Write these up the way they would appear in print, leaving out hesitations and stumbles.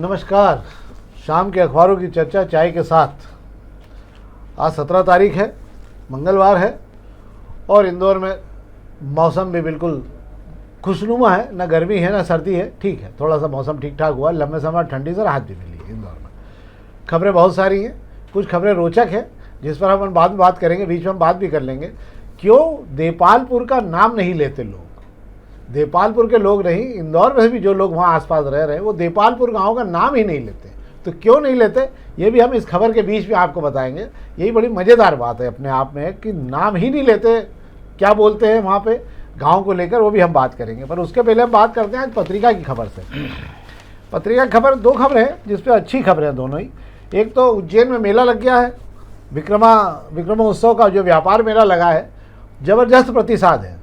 नमस्कार। शाम के अखबारों की चर्चा चाय के साथ। आज 17 तारीख है, मंगलवार है और इंदौर में मौसम भी बिल्कुल खुशनुमा है, ना गर्मी है ना सर्दी है, ठीक है, थोड़ा सा मौसम ठीक ठाक हुआ। लंबे समय ठंडी से राहत भी मिली है इंदौर में। खबरें बहुत सारी हैं, कुछ खबरें रोचक हैं जिस पर हम बाद में बात करेंगे, बीच में हम बात भी कर लेंगे। क्यों देपालपुर का नाम नहीं लेते लोग? देपालपुर के लोग नहीं, इंदौर में भी जो लोग वहाँ आसपास रह रहे हैं वो देपालपुर गांव का नाम ही नहीं लेते। तो क्यों नहीं लेते ये भी हम इस खबर के बीच में आपको बताएंगे। यही बड़ी मज़ेदार बात है अपने आप में कि नाम ही नहीं लेते, क्या बोलते हैं वहाँ पे गांव को लेकर, वो भी हम बात करेंगे। पर उसके पहले हम बात करते हैं आज पत्रिका की खबर से। पत्रिका की खबर, दो खबरें हैं जिसपे अच्छी खबरें हैं दोनों ही। एक तो उज्जैन में मेला लग गया है, विक्रमोत्सव का जो व्यापार मेला लगा है, ज़बरदस्त प्रतिसाद है।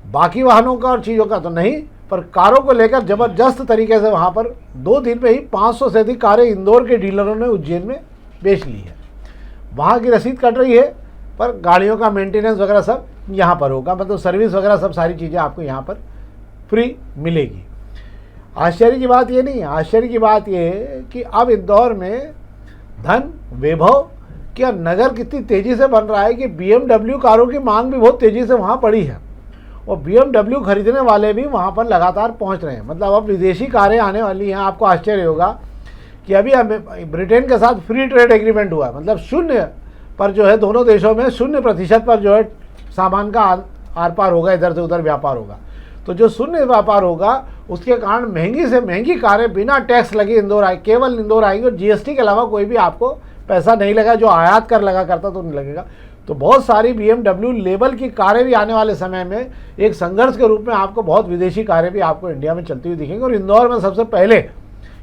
बाकी वाहनों का और चीज़ों का तो नहीं, पर कारों को लेकर ज़बरदस्त तरीके से वहाँ पर 2 दिन में ही 500 से अधिक कारें इंदौर के डीलरों ने उज्जैन में बेच ली है। वहाँ की रसीद कट रही है, पर गाड़ियों का मेंटेनेंस वगैरह सब यहाँ पर होगा, मतलब सर्विस वगैरह सब सारी चीज़ें आपको यहाँ पर फ्री मिलेगी। आश्चर्य की बात ये नहीं है, आश्चर्य की बात ये है कि अब इंदौर में धन वैभव क्या नगर कितनी तेज़ी से बन रहा है कि BMW कारों की मांग भी बहुत तेज़ी से वहाँ पड़ी है और BMW खरीदने वाले भी वहाँ पर लगातार पहुँच रहे हैं। मतलब अब विदेशी कारें आने वाली हैं। आपको आश्चर्य होगा कि अभी ब्रिटेन के साथ फ्री ट्रेड एग्रीमेंट हुआ है, मतलब 0 पर जो है दोनों देशों में 0% पर जो है सामान का आर पार होगा, इधर से उधर व्यापार होगा। तो जो 0 व्यापार होगा उसके कारण महंगी से महंगी कारें बिना टैक्स लगे इंदौर आए, केवल इंदौर आएंगी और GST के अलावा कोई भी आपको पैसा नहीं लगा, जो आयात कर लगा करता तो नहीं लगेगा। तो बहुत सारी BMW लेवल की कारें भी आने वाले समय में एक संघर्ष के रूप में आपको बहुत विदेशी कारें भी आपको इंडिया में चलती हुई दिखेंगी। और इंदौर में सबसे पहले,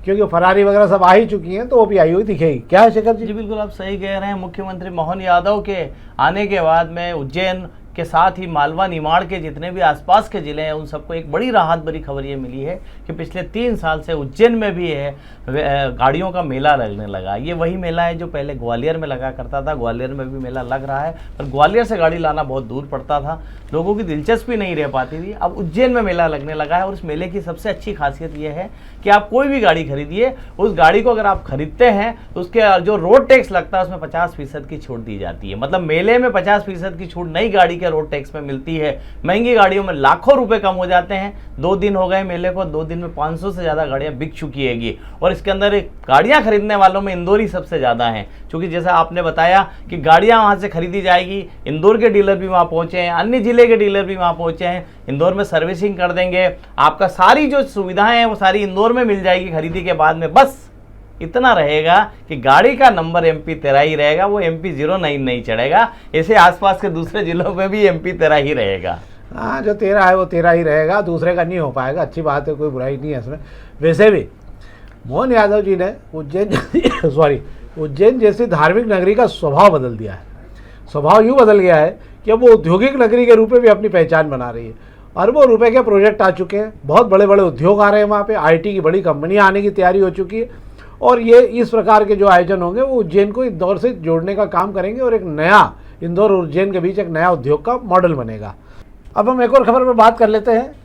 क्योंकि फरारी वगैरह सब आ ही चुकी हैं, तो वो भी आई हुई दिखेगी। क्या है शेखर जी? जी बिल्कुल आप सही कह रहे हैं। मुख्यमंत्री मोहन यादव के आने के बाद में उज्जैन के साथ ही मालवा निमाड़ के जितने भी आसपास के ज़िले हैं उन सबको एक बड़ी राहत भरी खबर ये मिली है कि पिछले 3 साल से उज्जैन में भी है गाड़ियों का मेला लगने लगा। ये वही मेला है जो पहले ग्वालियर में लगा करता था। ग्वालियर में भी मेला लग रहा है, पर ग्वालियर से गाड़ी लाना बहुत दूर पड़ता था, लोगों की दिलचस्पी नहीं रह पाती थी। अब उज्जैन में मेला लगने लगा है और उस मेले की सबसे अच्छी खासियत यह है कि आप कोई भी गाड़ी खरीदिए, उस गाड़ी को अगर आप खरीदते हैं तो उसके जो रोड टैक्स लगता है उसमें 50% की छूट दी जाती है। मतलब मेले में 50% की छूट नई गाड़ी के रोड टैक्स में मिलती है। महंगी गाड़ियों में लाखों रुपए कम हो जाते हैं। 2 दिन हो गए मेले को, 2 दिन में 500 से ज़्यादा गाड़ियाँ बिक चुकी हैगी और इसके अंदर गाड़ियाँ खरीदने वालों में इंदौरी सबसे ज़्यादा हैं, क्योंकि जैसा आपने बताया कि गाड़ियाँ वहाँ से खरीदी जाएगी। इंदौर के डीलर भी वहाँ पहुँचे हैं, अन्य जिले के डीलर भी वहाँ पहुँचे हैं। इंदौर में सर्विसिंग कर देंगे, आपका सारी जो सुविधाएं हैं वो सारी इंदौर में मिल जाएगी खरीदी के बाद में। बस इतना रहेगा कि गाड़ी का नंबर MP 13 ही रहेगा, वो MP 09 नहीं चढ़ेगा। ऐसे आसपास के दूसरे जिलों में भी MP 13 ही रहेगा। हाँ, जो 13 है वो 13 ही रहेगा, दूसरे का नहीं हो पाएगा। अच्छी बात है, कोई बुराई नहीं है इसमें। वैसे भी मोहन यादव जी ने उज्जैन जैसी धार्मिक नगरी का स्वभाव बदल दिया है। स्वभाव यूँ बदल गया है कि अब वो औद्योगिक नगरी के रूप में भी अपनी पहचान बना रही है। अरबों रुपए के प्रोजेक्ट आ चुके हैं, बहुत बड़े बड़े उद्योग आ रहे हैं वहाँ पे, IT की बड़ी कंपनियाँ आने की तैयारी हो चुकी है और ये इस प्रकार के जो आयोजन होंगे वो उज्जैन को इंदौर से जोड़ने का काम करेंगे और एक नया इंदौर और उज्जैन के बीच एक नया उद्योग का मॉडल बनेगा। अब हम एक और खबर पर बात कर लेते हैं।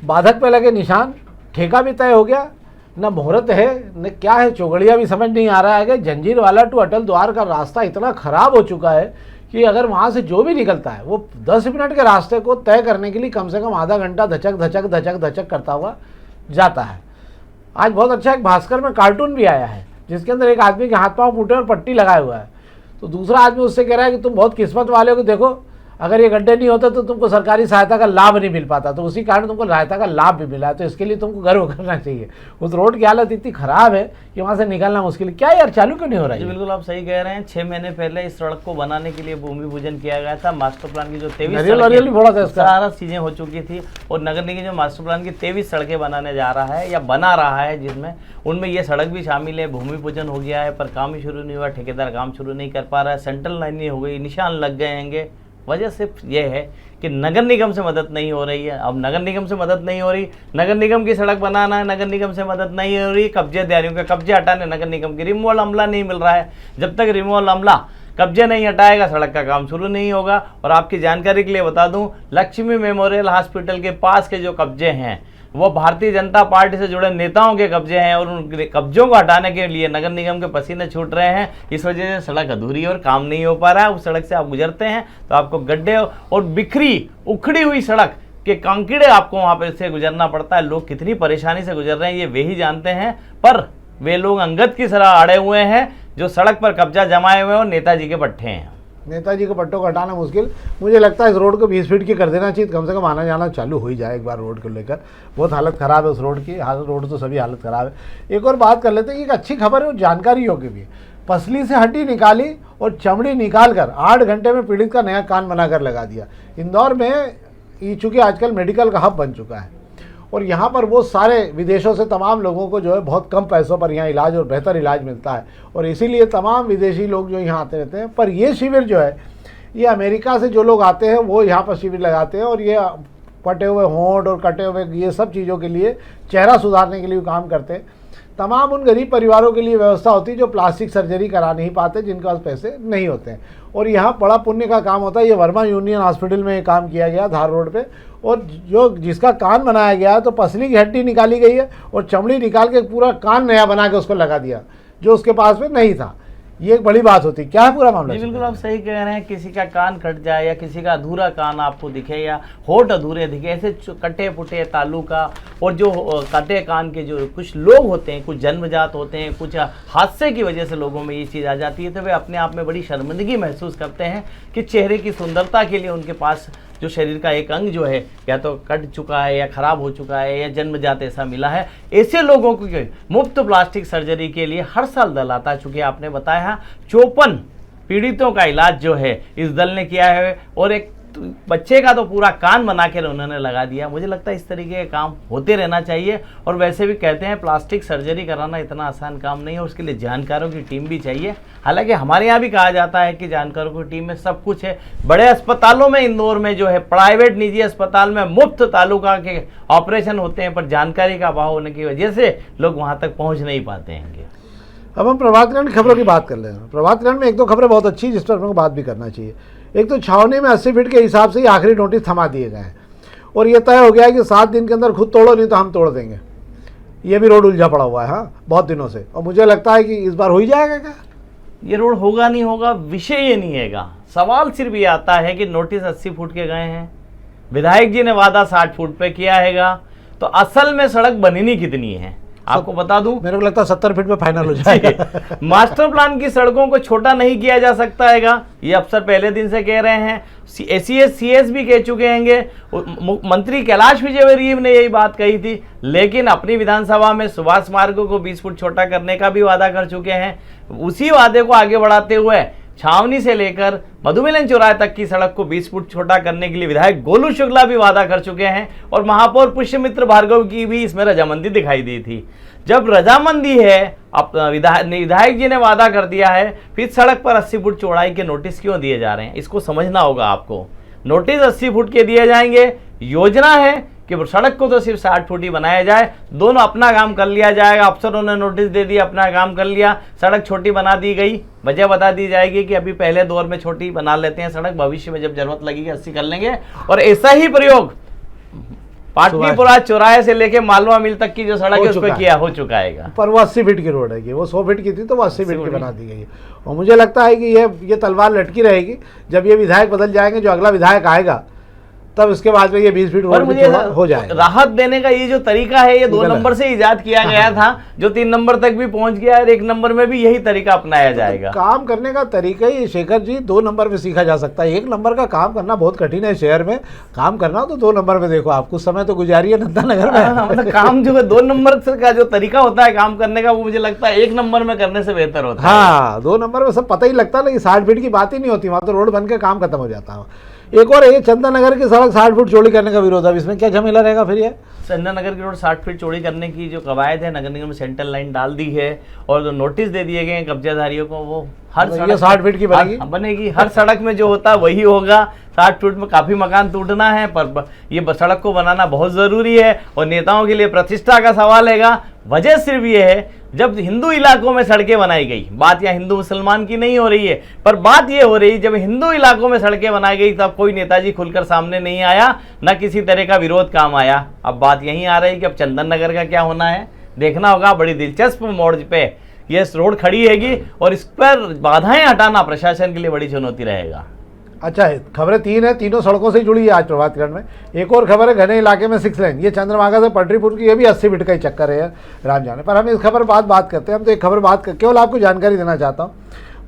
बाधक पे लगे निशान, ठेका भी तय हो गया, न मुहूर्त है न क्या है, चौगड़िया भी समझ नहीं आ रहा है कि जंजीरवाला टू अटल द्वार का रास्ता इतना ख़राब हो चुका है कि अगर वहाँ से जो भी निकलता है वो 10 मिनट के रास्ते को तय करने के लिए कम से कम आधा घंटा धचक धचक धचक धचक करता हुआ जाता है। आज बहुत अच्छा एक भास्कर में कार्टून भी आया है जिसके अंदर एक आदमी के हाथ पांव फूटे और पट्टी लगाया हुआ है, तो दूसरा आदमी उससे कह रहा है कि तुम बहुत किस्मत वाले हो, देखो अगर ये गड्ढे नहीं होते तो तुमको सरकारी सहायता का लाभ नहीं मिल पाता, तो उसी कारण तुमको सहायता का लाभ भी मिला है, तो इसके लिए तुमको गर्व करना चाहिए। उस रोड की हालत इतनी खराब है कि वहाँ से निकलना मुश्किल। क्या यार, चालू क्यों नहीं हो रहा है? बिल्कुल आप सही कह रहे हैं। 6 महीने पहले इस सड़क को बनाने के लिए भूमि पूजन किया गया था। मास्टर प्लान की जो 23 सारा चीजें हो चुकी थी और नगर निगम जो मास्टर प्लान की 23 सड़कें बनाने जा रहा है या बना रहा है, जिसमें उनमें ये सड़क भी शामिल है। भूमि पूजन हो गया है पर काम ही शुरू नहीं हुआ, ठेकेदार काम शुरू नहीं कर पा रहा है, सेंट्रल लाइन नहीं हो गई, निशान लग गए हैंगे। वजह सिर्फ ये है कि नगर निगम से मदद नहीं हो रही है। अब नगर निगम से मदद नहीं हो रही, नगर निगम की सड़क बनाना है, नगर निगम से मदद नहीं हो रही। कब्जेदारियों के कब्जे हटाने नगर निगम की रिमूवल अमला नहीं मिल रहा है। जब तक रिमूवल अमला कब्जे नहीं हटाएगा सड़क का काम शुरू नहीं होगा। और आपकी जानकारी के लिए बता दूं, लक्ष्मी मेमोरियल हॉस्पिटल के पास के जो कब्जे हैं वो भारतीय जनता पार्टी से जुड़े नेताओं के कब्जे हैं और उन कब्जों को हटाने के लिए नगर निगम के पसीने छूट रहे हैं। इस वजह से सड़क अधूरी और काम नहीं हो पा रहा है। उस सड़क से आप गुजरते हैं तो आपको गड्ढे और बिखरी उखड़ी हुई सड़क के कंकीड़े आपको वहां पर से गुजरना पड़ता है। लोग कितनी परेशानी से गुजर रहे हैं ये वे ही जानते हैं, पर वे लोग अंगद की तरह अड़े हुए हैं जो सड़क पर कब्जा जमाए हुए हैं और नेताजी के पट्टे हैं। नेताजी के पट्टों को हटाना मुश्किल। मुझे लगता है इस रोड को 20 फीट की कर देना चाहिए, कम से कम आना जाना चालू हो ही जाए एक बार रोड को लेकर। बहुत हालत ख़राब है उस रोड की, रोड तो सभी हालत ख़राब है। एक और बात कर लेते हैं, एक अच्छी खबर है और जानकारी योग्य भी है। पसली से हड्डी निकाली और चमड़ी निकाल कर 8 घंटे में पीड़ित का नया कान बनाकर लगा दिया। इंदौर में चूँकि आजकल मेडिकल का हब बन चुका है और यहाँ पर वो सारे विदेशों से तमाम लोगों को जो है बहुत कम पैसों पर यहाँ इलाज और बेहतर इलाज मिलता है और इसीलिए तमाम विदेशी लोग जो यहाँ आते रहते हैं। पर ये शिविर जो है ये अमेरिका से जो लोग आते हैं वो यहाँ पर शिविर लगाते हैं और ये कटे हुए होंठ और कटे हुए ये सब चीज़ों के लिए, चेहरा सुधारने के लिए काम करते हैं। तमाम उन गरीब परिवारों के लिए व्यवस्था होती है जो प्लास्टिक सर्जरी करा नहीं पाते, जिनके पास पैसे नहीं होते हैं और यहाँ बड़ा पुण्य का काम होता है। ये वर्मा यूनियन हॉस्पिटल में ये काम किया गया धार रोड पे और जो जिसका कान बनाया गया है तो पसली की हड्डी निकाली गई है और चमड़ी निकाल के पूरा कान नया बना के उसको लगा दिया जो उसके पास में नहीं था। ये एक बड़ी बात होती है। क्या है पूरा मामला? जी बिल्कुल आप सही कह रहे हैं। किसी का कान कट जाए या किसी का अधूरा कान आपको दिखे या होठ अधूरे दिखे, ऐसे कटे पुटे तालू का और जो कटे कान के जो कुछ लोग होते हैं, कुछ जन्मजात होते हैं, कुछ हादसे की वजह से लोगों में ये चीज़ आ जाती है तो वे अपने आप में बड़ी शर्मिंदगी महसूस करते हैं कि चेहरे की सुंदरता के लिए उनके पास जो शरीर का एक अंग जो है या तो कट चुका है या खराब हो चुका है या जन्मजात ऐसा मिला है, ऐसे लोगों को मुफ्त प्लास्टिक सर्जरी के लिए हर साल दल आता है। चूँकि आपने बताया 54 पीड़ितों का इलाज जो है इस दल ने किया है और एक बच्चे का तो पूरा कान बना के उन्होंने लगा दिया। मुझे लगता है इस तरीके के काम होते रहना चाहिए और वैसे भी कहते हैं प्लास्टिक सर्जरी कराना इतना आसान काम नहीं है, उसके लिए जानकारों की टीम भी चाहिए। हालांकि हमारे यहाँ भी कहा जाता है कि जानकारों की टीम में सब कुछ है। बड़े अस्पतालों में इंदौर में जो है प्राइवेट निजी अस्पताल में मुफ्त तालुका के ऑपरेशन होते हैं, पर जानकारी का अभाव होने की वजह से लोग वहाँ तक पहुँच नहीं पाते हैं। अब हम प्रभात खंड की खबरों की बात कर लें। प्रभात खंड में एक दो खबरें बहुत अच्छी जिस पर अपने को बात भी करना चाहिए। एक तो छावनी में 80 फीट के हिसाब से ही आखिरी नोटिस थमा दिए गए हैं और ये तय हो गया है कि 7 दिन के अंदर खुद तोड़ो नहीं तो हम तोड़ देंगे। ये भी रोड उलझा पड़ा हुआ है हाँ बहुत दिनों से और मुझे लगता है कि इस बार हो ही जाएगा। क्या ये रोड होगा नहीं होगा विषय ये नहीं हैगा, सवाल सिर्फ ये आता है कि नोटिस 80 फुट के गए हैं, विधायक जी ने वादा 60 फुट पे किया हैगा, तो असल में सड़क बननी कितनी है आपको बता दूं, मेरे को लगता है 70 फीट में फाइनल हो जाएगा। मास्टर प्लान की सड़कों को छोटा नहीं किया जा सकता हैगा, ये अफसर पहले दिन से कह रहे हैं। SES भी कह चुके हैं। मंत्री कैलाश विजयवर्गीय ने यही बात कही थी, लेकिन अपनी विधानसभा में सुभाष मार्गों को 20 फुट छोटा करने का भी वादा कर चुके हैं। उसी वादे को आगे बढ़ाते हुए छावनी से लेकर मधुमिलन चौराहे तक की सड़क को 20 फुट छोटा करने के लिए विधायक गोलू शुक्ला भी वादा कर चुके हैं और महापौर पुष्यमित्र भार्गव की भी इसमें रजामंदी दिखाई दी थी। जब रजामंदी है, विधायक जी ने वादा कर दिया है, फिर सड़क पर 80 फुट चौड़ाई के नोटिस क्यों दिए जा रहे हैं? इसको समझना होगा आपको। नोटिस 80 फुट के दिए जाएंगे, योजना है कि सड़क को तो सिर्फ 60 फुट ही बनाया जाए, दोनों अपना काम कर लिया जाएगा। अफसरों ने नोटिस दे दिया, अपना काम कर लिया, सड़क छोटी बना दी गई, वजह बता दी जाएगी कि अभी पहले दौर में छोटी बना लेते हैं सड़क, भविष्य में जब जरूरत लगेगी 80 कर लेंगे। और ऐसा ही प्रयोग पाटलिपुरा चौराहे से लेके मालवा मिल तक की जो सड़क है उस पर किया हो चुका है। पर वो 80 फीट की रोड है, वो 100 फीट की थी तो वो 80 फीट की बना दी गई है और मुझे लगता है कि ये तलवार लटकी रहेगी। जब ये विधायक बदल जाएंगे, जो अगला विधायक आएगा, तब इसके बाद में ये 20 फीट रोड हो जाएगा। राहत देने का ये जो तरीका है ये 2 नंबर से इजाद किया गया था, जो 3 नंबर तक भी पहुंच गया और 1 नंबर में भी यही तरीका अपनाया जाएगा। काम करने का तरीका ही शेखर जी 2 नंबर में सीखा जा सकता है। 1 नंबर का काम करना बहुत कठिन है। शहर में काम करना हो तो 2 नंबर में देखो, आप कुछ समय तो गुजारिए नंदा नगर में। मतलब काम जो है 2 नंबर का जो तरीका होता है काम करने का, वो मुझे लगता है 1 नंबर में करने से बेहतर होता है। हाँ 2 नंबर में सब पता ही लगता है, लेकिन 60 फीट की बात ही नहीं होती, वहाँ तो रोड बन के काम खत्म हो जाता है। एक और ये चंदा नगर की सड़क 60 फुट चौड़ी करने का विरोध है, इसमें क्या झमेला रहेगा फिर? ये चंदा नगर की रोड 60 फीट चौड़ी करने की जो कवायद है, नगर निगम में सेंट्रल लाइन डाल दी है और जो नोटिस दे दिए गए हैं कब्जाधारियों को, वो हर सड़क 60 फीट की बनेगी। हर सड़क में जो होता है वही होगा। 60 फीट में काफी मकान टूटना है, पर ये सड़क को बनाना बहुत जरूरी है और नेताओं के लिए प्रतिष्ठा का सवाल हैगा। वजह सिर्फ ये है, जब हिंदू इलाकों में सड़कें बनाई गई, बात यहाँ हिंदू मुसलमान की नहीं हो रही है, पर बात ये हो रही, जब हिंदू इलाकों में सड़कें बनाई गई तब कोई नेताजी खुलकर सामने नहीं आया, न किसी तरह का विरोध काम आया। अब बात यहीं आ रही कि अब चंदन नगर का क्या होना है, देखना होगा। बड़ी दिलचस्प मोड़ पे ये रोड खड़ी हैगी और इस पर बाधाएं हटाना प्रशासन के लिए बड़ी चुनौती रहेगा। अच्छा, खबरें 3 है, तीनों सड़कों से जुड़ी है आज प्रभात खबर में। एक और खबर है घने इलाके में 6 लेन, ये चंद्रभागा से पटरीपुर की, ये भी 80 फीट का ही चक्कर है राम जाने। पर हम इस खबर बात करते हैं। हम तो एक खबर केवल आपको जानकारी देना चाहता हूँ।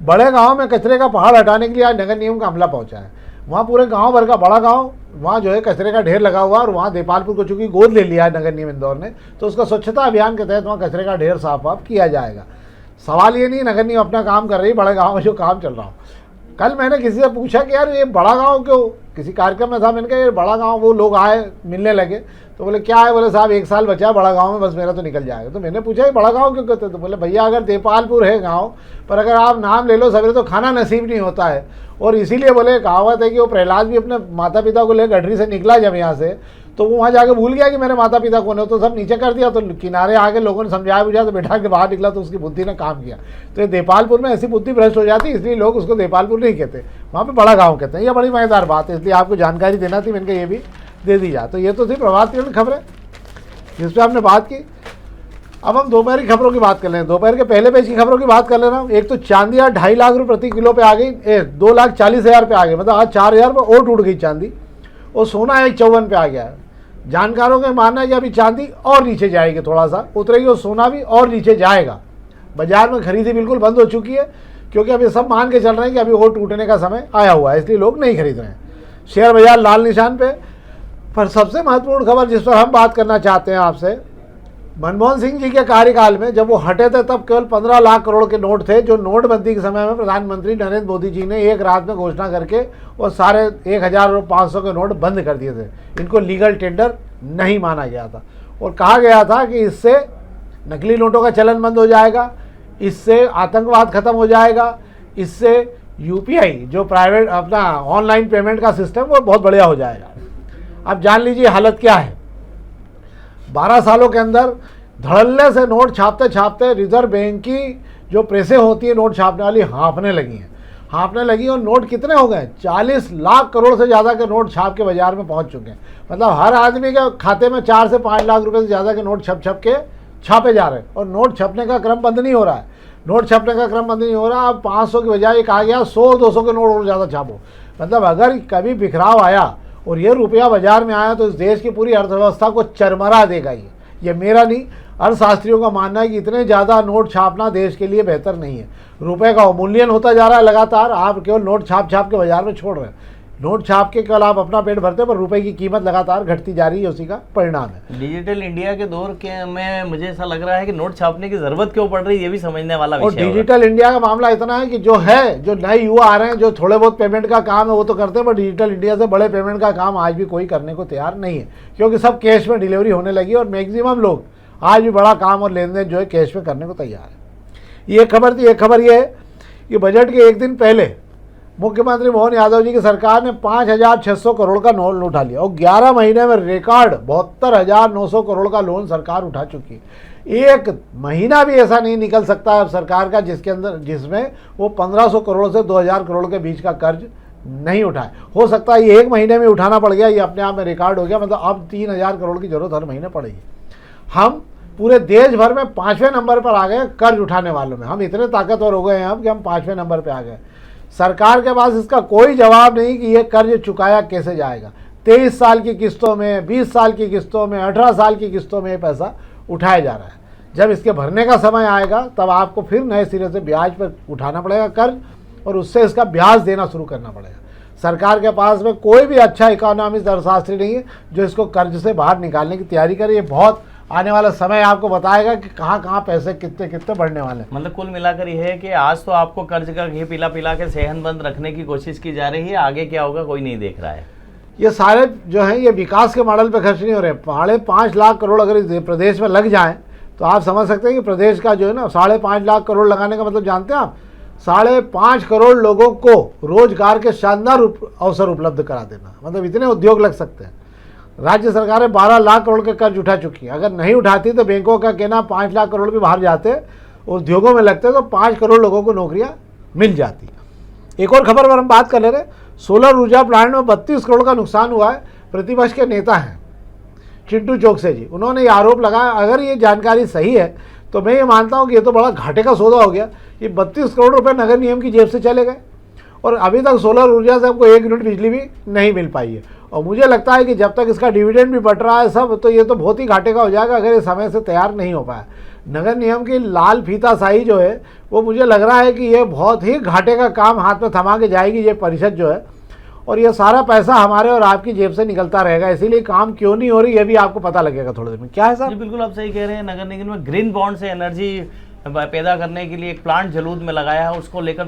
बड़े गाँव में कचरे का पहाड़ हटाने के लिए आज नगर निगम का अमला पहुँचा है। वहाँ पूरे गाँव भर का, बड़ा गाँव, वहाँ जो है कचरे का ढेर लगा हुआ, और वहाँ देपालपुर को चूँकि गोद ले लिया है नगर निगम इंदौर ने, तो उसका स्वच्छता अभियान के तहत वहाँ कचरे का ढेर साफ वाफ किया जाएगा। सवाल ये नहीं नगर निगम अपना काम कर रही, बड़े गाँव में जो काम चल रहा हो। कल मैंने किसी से पूछा कि यार ये बड़ा गांव क्यों, किसी कार्यक्रम में था, मैंने कहा ये बड़ा गांव, वो लोग आए मिलने लगे, तो बोले क्या है, बोले साहब 1 साल बचा है बड़ा गांव में, बस मेरा तो निकल जाएगा। तो मैंने पूछा ये बड़ा गांव क्यों कहते, तो बोले भैया अगर देपालपुर है गांव, पर अगर आप नाम ले लो सवेरे तो खाना नसीब नहीं होता है, और इसीलिए बोले कहावत है कि वो प्रहलाद भी अपने माता पिता को लेकर गठरी से निकला जब यहाँ से, तो वो वहाँ जाके भूल गया कि मेरे माता पिता कौन है, तो सब नीचे कर दिया। तो किनारे आके लोगों ने समझाया बुझाया तो बैठा के बाहर निकला, तो उसकी बुद्धि ने काम किया। तो ये देपालपुर में ऐसी बुद्धि भ्रष्ट हो जाती, इसलिए लोग उसको देपालपुर नहीं कहते, वहाँ पे बड़ा गाँव कहते हैं। ये बड़ी मजेदार बात है, इसलिए आपको जानकारी देना थी, मैंने ये भी दे दी जा। तो ये तो थी प्रभात खबर खबरें जिस पर आपने बात की। अब हम दोपहर की खबरों की बात कर लें। दोपहर के पहले पेज की खबरों की बात कर लेना। एक तो चांदी आज 2.5 लाख रुपये प्रति किलो पे आ गई, 2,40,000 पे आ गई, मतलब आज 4,000 रुपये और टूट गई चांदी। और सोना 1,54 पे आ गया है। जानकारों का मानना है कि अभी चांदी और नीचे जाएगी, थोड़ा सा उतरेगी और सोना भी और नीचे जाएगा। बाजार में खरीदी बिल्कुल बंद हो चुकी है, क्योंकि अभी सब मान के चल रहे हैं कि अभी और टूटने का समय आया हुआ है, इसलिए लोग नहीं खरीद रहे हैं। शेयर बाजार लाल निशान पे। पर सबसे महत्वपूर्ण खबर जिस पर हम बात करना चाहते हैं आपसे, मनमोहन सिंह जी के कार्यकाल में जब वो हटे थे तब केवल 15 लाख करोड़ के नोट थे, जो नोटबंदी के समय में प्रधानमंत्री नरेंद्र मोदी जी ने एक रात में घोषणा करके वो सारे 1,500 के नोट बंद कर दिए थे। इनको लीगल टेंडर नहीं माना गया था और कहा गया था कि इससे नकली नोटों का चलन बंद हो जाएगा, इससे आतंकवाद खत्म हो जाएगा, इससे यूपीआई जो प्राइवेट अपना ऑनलाइन पेमेंट का सिस्टम वो बहुत बढ़िया हो जाएगा। अब जान लीजिए हालत क्या है। 12 सालों के अंदर धड़ल्ले से नोट छापते छापते रिजर्व बैंक की जो प्रेसें होती है नोट छापने वाली हाँफने लगी और नोट कितने हो गए, 40 लाख करोड़ से ज़्यादा के नोट छाप के बाजार में पहुंच चुके हैं। मतलब हर आदमी के खाते में 4 से 5 लाख रुपए से ज़्यादा के नोट छप के छापे जा रहे हैं और नोट छपने का क्रम बंद नहीं हो रहा है। अब 500 की बजाय एक आ गया 100-200 के नोट और ज़्यादा छापो। मतलब अगर कभी बिखराव आया और ये रुपया बाजार में आया तो इस देश की पूरी अर्थव्यवस्था को चरमरा देगा। ये मेरा नहीं, अर्थशास्त्रियों का मानना है कि इतने ज़्यादा नोट छापना देश के लिए बेहतर नहीं है। रुपए का अवमूल्यन होता जा रहा है लगातार, आप केवल नोट छाप के बाजार में छोड़ रहे हैं। नोट छाप के केवल आप अपना पेट भरते हैं, पर रुपए की कीमत लगातार घटती जा रही है, उसी का परिणाम है। डिजिटल इंडिया के दौर के में मुझे ऐसा लग रहा है कि नोट छापने की जरूरत क्यों पड़ रही है, ये भी समझने वाला विषय और डिजिटल इंडिया का मामला इतना है कि जो नए युवा आ रहे हैं, जो थोड़े बहुत पेमेंट का काम है वो तो करते हैं, पर डिजिटल इंडिया से बड़े पेमेंट का काम आज भी कोई करने को तैयार नहीं है, क्योंकि सब कैश में डिलीवरी होने लगी और मैक्सिमम लोग आज भी बड़ा काम और लेन देन जो है कैश में करने को तैयार है। ये खबर थी। एक खबर ये है कि बजट के एक दिन पहले मुख्यमंत्री मोहन यादव जी की सरकार ने 5,600 करोड़ का लोन उठा लिया और 11 महीने में रिकॉर्ड 72,900 करोड़ का लोन सरकार उठा चुकी है। एक महीना भी ऐसा नहीं निकल सकता है अब सरकार का जिसमें वो 1,500 करोड़ से 2,000 करोड़ के बीच का कर्ज नहीं उठाए। हो सकता है ये एक महीने में उठाना पड़ गया, ये अपने आप में रिकॉर्ड हो गया। मतलब अब 3,000 करोड़ की जरूरत हर महीने पड़ेगी। हम पूरे देश भर में 5वें नंबर पर आ गए कर्ज उठाने वालों में। हम इतने ताकतवर हो गए हैं अब कि हम 5वें नंबर पर आ गए। सरकार के पास इसका कोई जवाब नहीं कि ये कर्ज चुकाया कैसे जाएगा। 23 साल की किस्तों में, 20 साल की किस्तों में, 18 साल की किस्तों में ये पैसा उठाया जा रहा है। जब इसके भरने का समय आएगा तब आपको फिर नए सिरे से ब्याज पर उठाना पड़ेगा कर्ज और उससे इसका ब्याज देना शुरू करना पड़ेगा। सरकार के पास में कोई भी अच्छा इकोनॉमिस्ट अर्थशास्त्री नहीं है जो इसको कर्ज से बाहर निकालने की तैयारी करे। ये बहुत आने वाला समय आपको बताएगा कि कहाँ पैसे कितने बढ़ने वाले हैं। मतलब कुल मिलाकर ये है कि आज तो आपको कर्ज का घी पिला के सेहन बंद रखने की कोशिश की जा रही है, आगे क्या होगा कोई नहीं देख रहा है। ये सारे जो हैं ये विकास के मॉडल पे खर्च नहीं हो रहे। 5.5 लाख करोड़ अगर इस प्रदेश में लग जाएं तो आप समझ सकते हैं कि प्रदेश का जो है ना 5.5 लाख करोड़ लगाने का मतलब जानते हैं आप, 5.5 करोड़ लोगों को रोजगार के शानदार अवसर उपलब्ध करा देना। मतलब इतने उद्योग लग सकते हैं। राज्य सरकारें 12 लाख करोड़ के कर्ज उठा चुकी हैं। अगर नहीं उठाती तो बैंकों का कहना 5 लाख करोड़ भी बाहर जाते, उद्योगों में लगते तो 5 करोड़ लोगों को नौकरियां मिल जाती। एक और खबर पर हम बात कर ले रहे, सोलर ऊर्जा प्लांट में 32 करोड़ का नुकसान हुआ है। प्रतिपक्ष के नेता हैं चिंटू चोकसे जी, उन्होंने ये आरोप लगाया। अगर ये जानकारी सही है तो मैं ये मानता हूँ कि ये तो बड़ा घाटे का सौदा हो गया। ये 32 करोड़ रुपए नगर निगम की जेब से चले गए और अभी तक सोलर ऊर्जा से हमको 1 यूनिट बिजली भी नहीं मिल पाई है। और मुझे लगता है कि जब तक इसका डिविडेंड भी बट रहा है सब, तो ये तो बहुत ही घाटे का हो जाएगा अगर ये समय से तैयार नहीं हो पाया। नगर निगम की लाल फीताशाही जो है वो मुझे लग रहा है कि ये बहुत ही घाटे का काम हाथ में थमा के जाएगी ये परिषद जो है, और ये सारा पैसा हमारे और आपकी जेब से निकलता रहेगा। इसीलिए काम क्यों नहीं हो रही ये भी आपको पता लगेगा थोड़ी देर में। क्या है सर? जी बिल्कुल आप सही कह रहे हैं। नगर निगम में ग्रीन बॉन्ड से एनर्जी पैदा करने के लिए एक प्लांट जलूद में लगाया है। उसको लेकर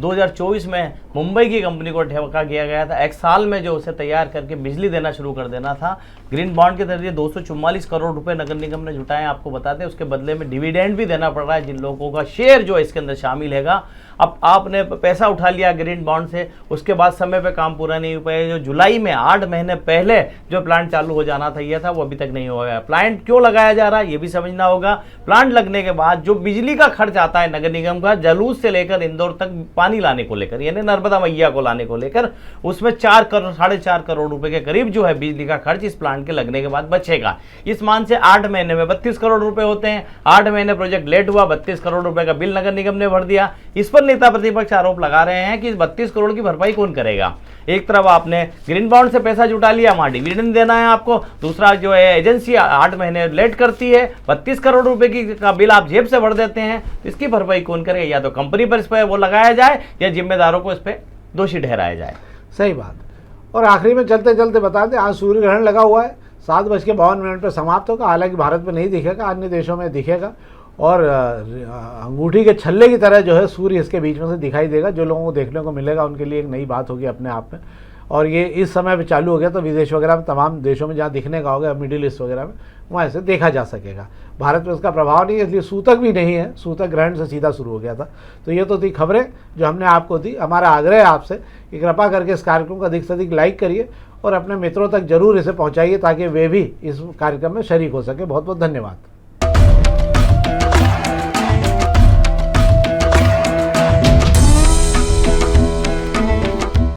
2024 में मुंबई की कंपनी को ठेका किया गया था। एक साल में जो उसे तैयार करके बिजली देना शुरू कर देना था। ग्रीन बॉन्ड के जरिए 244 करोड़ रुपए नगर निगम ने जुटाए, आपको बताते हैं। उसके बदले में डिविडेंड भी देना पड़ रहा है जिन लोगों का शेयर जो इसके अंदर शामिल हैगा। अब आपने पैसा उठा लिया ग्रीन बॉन्ड से, उसके बाद समय पे काम पूरा नहीं हो पाया। जो जुलाई में 8 महीने पहले जो प्लांट चालू हो जाना था ये था, वो अभी तक नहीं हो गया। प्लांट क्यों लगाया जा रहा है ये भी समझना होगा। प्लांट लगने के बाद जो बिजली का खर्च आता है नगर निगम का, जलूस से लेकर इंदौर तक पानी लाने को लेकर, यानी नर्मदा मैया को लाने को लेकर, उसमें 4.5 करोड़ रुपए के करीब जो है बिजली का खर्च इस प्लांट के लगने के बाद बचेगा। इस मान से 8 महीने में 32 करोड़ रुपए होते हैं। 8 महीने प्रोजेक्ट लेट हुआ, 32 करोड़ रुपए का बिल नगर निगम ने भर दिया। इस पर नेता प्रतिपक्ष आरोप लगा रहे हैं कि इस 32 करोड़ की भरपाई कौन करेगा। एक तरफ आपने ग्रीन बॉन्ड से पैसा जुटा लिया, वहां डिविडेंड देना है आपको। दूसरा जो है एजेंसी 8 महीने लेट करती है, 32 करोड़ रुपए की का बिल आप जेब से भर देते हैं। इसकी भरपाई कौन करेगा? या तो कंपनी पर इस पर वो लगाया जाए या जिम्मेदारों को इस पर दोषी ठहराया जाए। सही बात। और आखिरी में चलते चलते बता दें, आज सूर्य ग्रहण लगा हुआ है, 7:52 पर समाप्त होगा। हालांकि भारत में नहीं दिखेगा, अन्य देशों में दिखेगा। और अंगूठी के छल्ले की तरह जो है सूर्य इसके बीच में से दिखाई देगा। जो लोगों को देखने को मिलेगा उनके लिए एक नई बात होगी अपने आप में। और ये इस समय पे चालू हो गया तो विदेश वगैरह में, तमाम देशों में जहाँ दिखने का होगा, मिडिल ईस्ट वगैरह में, वहाँ इसे देखा जा सकेगा। भारत में इसका प्रभाव नहीं है, इसलिए सूतक भी नहीं है, सूतक ग्रहण से सीधा शुरू हो गया था। तो ये तो थी खबरें जो हमने आपको दी। हमारा आग्रह है आपसे कि कृपा करके इस कार्यक्रम को अधिक से अधिक लाइक करिए और अपने मित्रों तक जरूर इसे पहुँचाइए ताकि वे भी इस कार्यक्रम में शरीक हो सके। बहुत बहुत धन्यवाद।